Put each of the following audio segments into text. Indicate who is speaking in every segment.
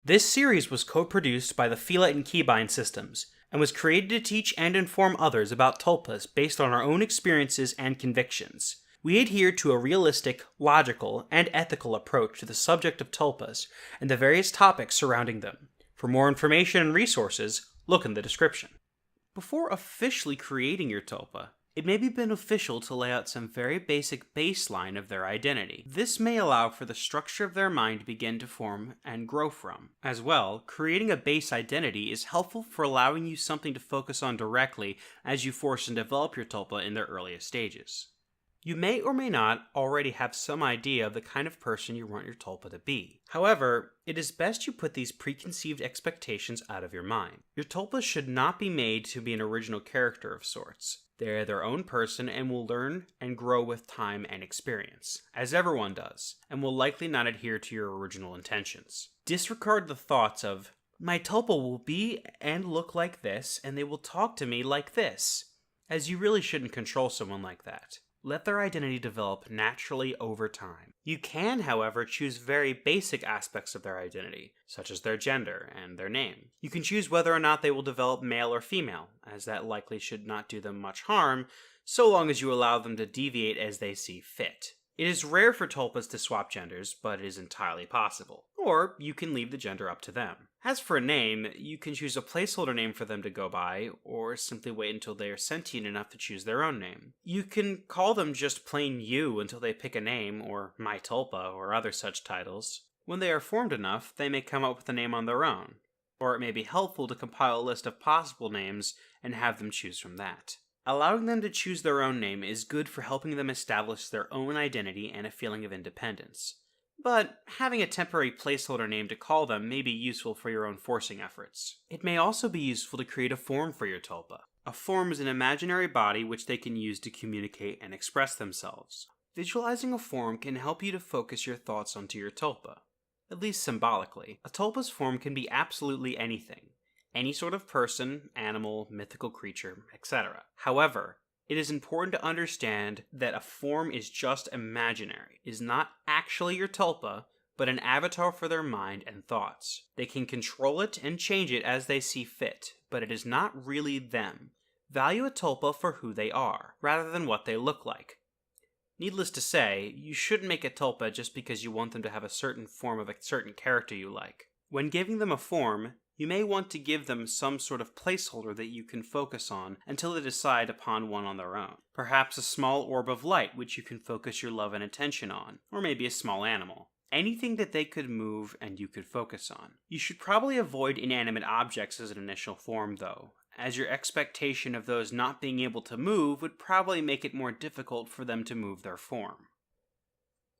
Speaker 1: This series was co-produced by the Felight and Keybind systems, and was created to teach and inform others about tulpas based on our own experiences and convictions. We adhere to a realistic, logical, and ethical approach to the subject of tulpas and the various topics surrounding them. For more information and resources, look in the description. Before officially creating your tulpa, it may be beneficial to lay out some very basic baseline of their identity. This may allow for the structure of their mind to begin to form and grow from. As well, creating a base identity is helpful for allowing you something to focus on directly as you force and develop your tulpa in their earliest stages. You may or may not already have some idea of the kind of person you want your tulpa to be. However, it is best you put these preconceived expectations out of your mind. Your tulpas should not be made to be an original character of sorts. They are their own person and will learn and grow with time and experience, as everyone does, and will likely not adhere to your original intentions. Disregard the thoughts of, my tulpa will be and look like this, and they will talk to me like this, as you really shouldn't control someone like that. Let their identity develop naturally over time. You can, however, choose very basic aspects of their identity, such as their gender and their name. You can choose whether or not they will develop male or female, as that likely should not do them much harm, so long as you allow them to deviate as they see fit. It is rare for tulpas to swap genders, but it is entirely possible. Or you can leave the gender up to them. As for a name, you can choose a placeholder name for them to go by, or simply wait until they are sentient enough to choose their own name. You can call them just plain you until they pick a name, or my tulpa, or other such titles. When they are formed enough, they may come up with a name on their own, or it may be helpful to compile a list of possible names and have them choose from that. Allowing them to choose their own name is good for helping them establish their own identity and a feeling of independence. But having a temporary placeholder name to call them may be useful for your own forcing efforts. It may also be useful to create a form for your tulpa. A form is an imaginary body which they can use to communicate and express themselves. Visualizing a form can help you to focus your thoughts onto your tulpa, at least symbolically. A tulpa's form can be absolutely anything. Any sort of person, animal, mythical creature, etc. However, it is important to understand that a form is just imaginary. It is not actually your tulpa, but an avatar for their mind and thoughts. They can control it and change it as they see fit, but it is not really them. Value a tulpa for who they are, rather than what they look like. Needless to say, you shouldn't make a tulpa just because you want them to have a certain form of a certain character you like. When giving them a form, you may want to give them some sort of placeholder that you can focus on until they decide upon one on their own. Perhaps a small orb of light which you can focus your love and attention on, or maybe a small animal. Anything that they could move and you could focus on. You should probably avoid inanimate objects as an initial form though, as your expectation of those not being able to move would probably make it more difficult for them to move their form.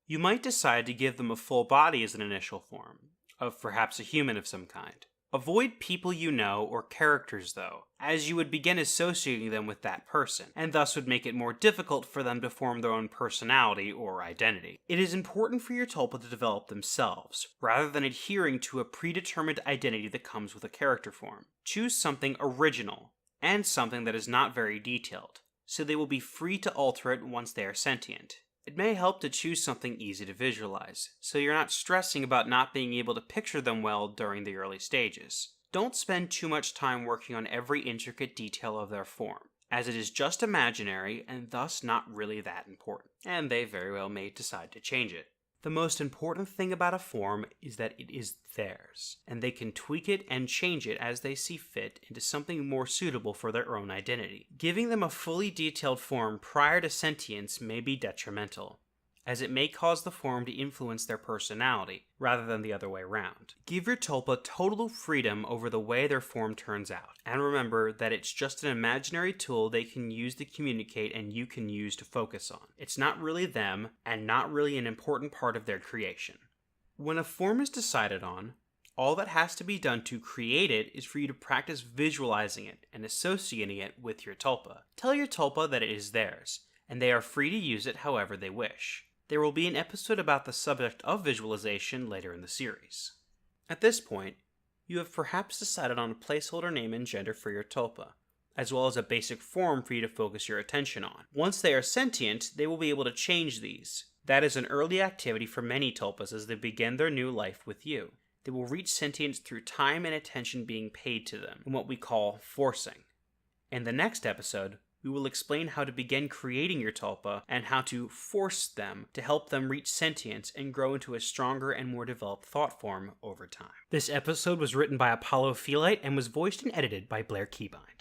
Speaker 1: You might decide to give them a full body as an initial form, of perhaps a human of some kind. Avoid people you know or characters though, as you would begin associating them with that person, and thus would make it more difficult for them to form their own personality or identity. It is important for your tulpa to develop themselves, rather than adhering to a predetermined identity that comes with a character form. Choose something original, and something that is not very detailed, so they will be free to alter it once they are sentient. It may help to choose something easy to visualize, so you're not stressing about not being able to picture them well during the early stages. Don't spend too much time working on every intricate detail of their form, as it is just imaginary and thus not really that important, and they very well may decide to change it. The most important thing about a form is that it is theirs, and they can tweak it and change it as they see fit into something more suitable for their own identity. Giving them a fully detailed form prior to sentience may be detrimental, as it may cause the form to influence their personality, rather than the other way around. Give your tulpa total freedom over the way their form turns out, and remember that it's just an imaginary tool they can use to communicate and you can use to focus on. It's not really them, and not really an important part of their creation. When a form is decided on, all that has to be done to create it is for you to practice visualizing it and associating it with your tulpa. Tell your tulpa that it is theirs, and they are free to use it however they wish. There will be an episode about the subject of visualization later in the series. At this point, you have perhaps decided on a placeholder name and gender for your tulpa, as well as a basic form for you to focus your attention on. Once they are sentient, they will be able to change these. That is an early activity for many tulpas as they begin their new life with you. they will reach sentience through time and attention being paid to them, in what we call forcing. In the next episode, we will explain how to begin creating your tulpa and how to force them to help them reach sentience and grow into a stronger and more developed thought form over time. This episode was written by Apollo Felight and was voiced and edited by Blair Keybind.